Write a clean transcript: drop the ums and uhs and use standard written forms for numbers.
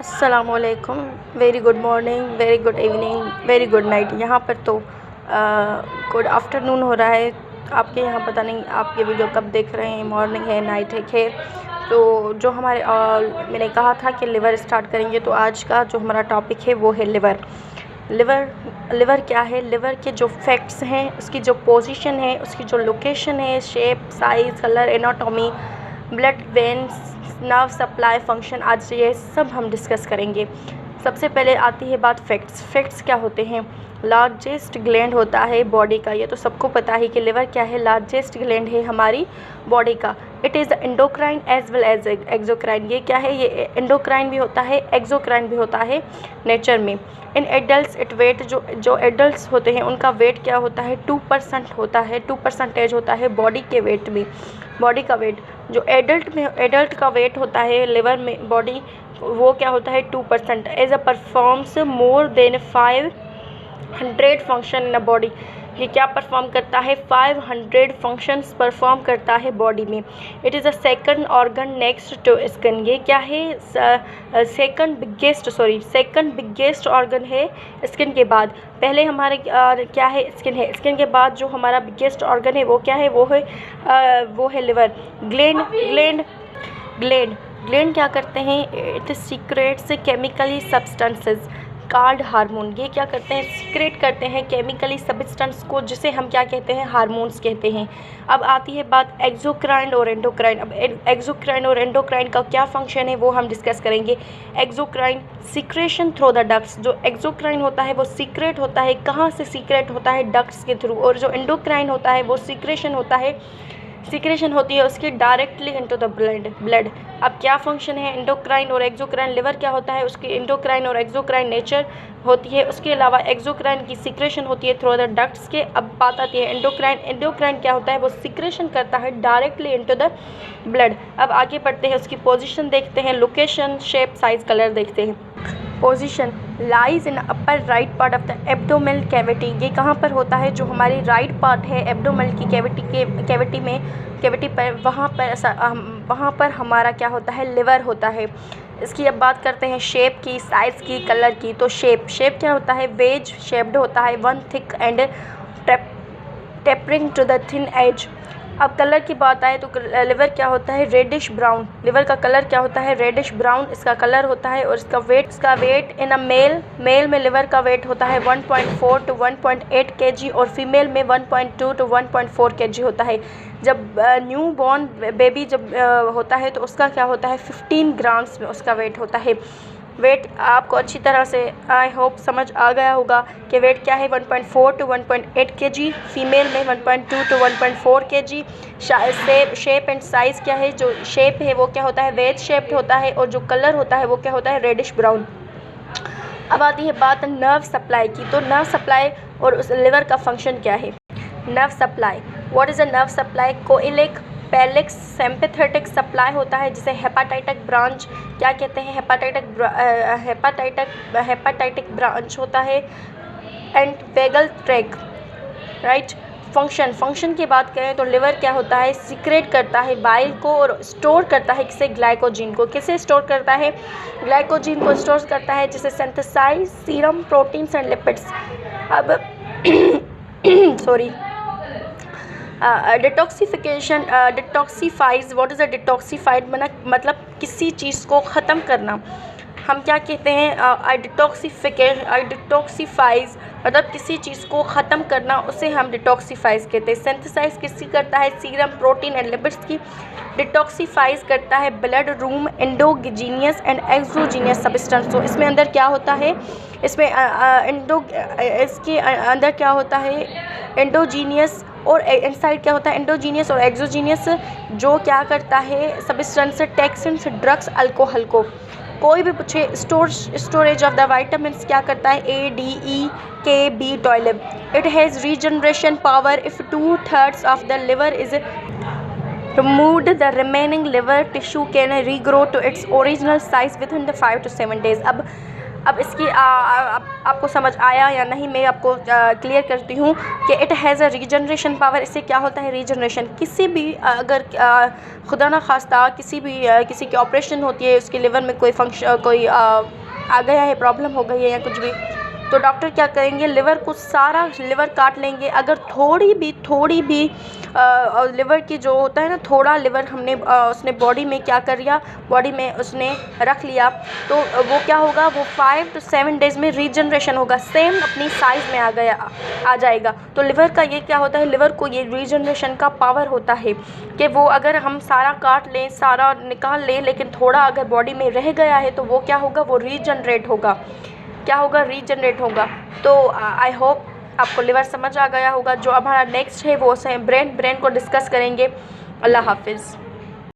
अस्सलामुअलैकुम। Very good morning, very good evening, very good night. यहाँ पर तो गुड आफ्टरनून हो रहा है। आपके यहाँ पता नहीं आप ये वीडियो कब देख रहे हैं, मॉर्निंग है, नाइट है। खैर, तो जो हमारे मैंने कहा था कि लिवर स्टार्ट करेंगे, तो आज का जो हमारा टॉपिक है वो है लिवर। लिवर क्या है? लिवर के जो फैक्ट्स हैं, उसकी जो पोजीशन है, उसकी जो लोकेशन है, shape, size, colour, anatomy, blood veins, nerve supply, function, आज ये सब हम डिस्कस करेंगे। सबसे पहले आती है बात फैक्ट्स। फैक्ट्स क्या होते हैं? लार्जेस्ट ग्लैंड होता है बॉडी का, ये तो सबको पता है कि लिवर क्या है, लार्जेस्ट ग्लैंड है हमारी बॉडी का। It is endocrine as well as exocrine. ये क्या है? ये एंडोक्राइन भी होता है, एक्सोक्राइन भी होता है नेचर में। इन एडल्ट्स इट वेट, जो एडल्ट्स होते हैं उनका वेट क्या होता है? 2% होता है, 2% होता है बॉडी के वेट में। बॉडी का वेट जो एडल्ट का वेट होता है लिवर में, बॉडी, वो क्या होता है? 2%। As a performs more than 500 function in a body. ये क्या परफॉर्म करता है? 500 फंक्शंस परफॉर्म करता है बॉडी में। It is a second organ next to skin. ये क्या है? सेकंड बिगेस्ट ऑर्गन है स्किन के बाद। पहले हमारे क्या है? स्किन है। स्किन के बाद जो हमारा बिगेस्ट ऑर्गन है वो क्या है? वो है लिवर। ग्लैंड क्या करते हैं? It secrets chemically substances called hormone. ये क्या करते हैं? सीक्रेट करते हैं केमिकली सब्सटेंस को, जिसे हम क्या कहते हैं? हार्मोन्स कहते हैं। अब आती है बात एक्सोक्राइन और एंडोक्राइन। अब एक्सोक्राइन और एंडोक्राइन का क्या फंक्शन है वो हम डिस्कस करेंगे। Exocrine secretion through the ducts. जो एक्सोक्राइन होता है वो सीक्रेट होता है, कहाँ से सीक्रेट होता है? डक्ट्स के थ्रू। और जो एंडोक्राइन होता है वो सीक्रेशन होती है उसकी डायरेक्टली इनटू द ब्लड। अब क्या फंक्शन है एंडोक्राइन और एक्सोक्राइन? लिवर क्या होता है? उसकी एंडोक्राइन और एक्सोक्राइन नेचर होती है। उसके अलावा एक्सोक्राइन की सीक्रेशन होती है थ्रू द डक्ट्स के। अब बात आती है एंडोक्राइन क्या होता है? वो सीक्रेशन करता है डायरेक्टली इनटू द ब्लड। अब आगे बढ़ते हैं, उसकी पोजीशन देखते हैं, लोकेशन, शेप, साइज, कलर देखते हैं। Position lies in upper right part of the abdominal cavity. ये कहाँ पर होता है? जो हमारी राइट पार्ट है एब्डोमिनल की कैविटी पर, वहाँ पर हमारा क्या होता है? लिवर होता है। इसकी अब बात करते हैं शेप की, साइज़ की, कलर की। तो शेप क्या होता है? वेज शेप्ड होता है, one thick and tapering to the thin edge. अब कलर की बात आए तो लिवर क्या होता है? Reddish brown. लिवर का कलर क्या होता है? रेडिश ब्राउन इसका कलर होता है। और इसका वेट इन अ मेल में लिवर का वेट होता है 1.4 to 1.8 kg और फीमेल में 1.2 to 1.4 kg होता है। जब न्यू बॉर्न बेबी जब होता है तो उसका क्या होता है? 15 ग्राम्स में उसका वेट होता है। वेट आपको अच्छी तरह से आई होप समझ आ गया होगा कि वेट क्या है? 1.4 to 1.8 kg, फीमेल में 1.2 to 1.4 kg। Shape and size क्या है? जो शेप है वो क्या होता है? वेज शेप्ड होता है। और जो कलर होता है वो क्या होता है? Reddish brown. अब आती है बात नर्व सप्लाई की। तो नर्व सप्लाई और उस लिवर का फंक्शन क्या है? Nerve supply, what is a nerve supply? Coeliac, plexus, sympathetic supply होता है, जिसे हेपाटाइटिक ब्रांच क्या कहते हैं? हेपाटाइटिक ब्रांच होता है। And vagal track, right. Function की बात करें तो लिवर क्या होता है? सीक्रेट करता है बाइल को और स्टोर करता है किसे? ग्लाइकोजीन को। किसे स्टोर करता है? ग्लाइकोजीन को स्टोर करता है, जिसे synthesise serum, proteins and lipids. अब sorry, detoxifies, what is a detoxified? मतलब किसी चीज़ को ख़त्म करना। हम क्या कहते हैं? डिटॉक्सीफाइज मतलब किसी चीज़ को ख़त्म करना, उसे हम डिटॉक्सीफाइज कहते हैं। सिंथेसाइज किसकी करता है? सीरम, प्रोटीन एंड लिपिड्स की। डिटॉक्सीफाइज करता है blood room endogenous and exogenous substance. तो इसमें अंदर क्या होता है? इसके अंदर क्या होता है? एंडोजीनियस और इनसाइड क्या होता है? एंडोजीनियस और एक्सोजीनियस। जो क्या करता है? सब्सटेंस, टॉक्सिन्स, ड्रग्स, अल्कोहल को। कोई भी पूछे स्टोरेज ऑफ द वाइटामिन्स क्या करता है? A, D, E, K, B, 12। It has regeneration power if 2/3 of the liver is removed, the remaining liver tissue can regrow to its original size within the 5 to 7 days। अब इसकी आपको समझ आया या नहीं, मैं आपको क्लियर करती हूँ कि it has a regeneration power. इससे क्या होता है रीजनरेशन, किसी भी अगर खुदा ना खास्ता किसी की ऑपरेशन होती है, उसके लिवर में कोई आ गया है, प्रॉब्लम हो गई है या कुछ भी, तो डॉक्टर क्या करेंगे, लिवर को सारा लिवर काट लेंगे। अगर थोड़ी भी लिवर की जो होता है ना, थोड़ा लिवर हमने उसने बॉडी में क्या कर लिया, बॉडी में उसने रख लिया, तो वो क्या होगा, वो 5 to 7 डेज़ में रीजनरेशन होगा, सेम अपनी साइज़ में आ जाएगा। तो लिवर का ये क्या होता है, लिवर को ये रीजनरेशन का पावर होता है कि वो अगर हम सारा काट लें, सारा निकाल लें, लेकिन थोड़ा अगर बॉडी में रह गया है तो वो क्या होगा, वो रीजनरेट होगा, क्या होगा, रीजनरेट होगा। तो आई होप आपको लिवर समझ आ गया होगा। जो हमारा नेक्स्ट है वो ब्रेन को डिस्कस करेंगे। अल्लाह हाफिज़।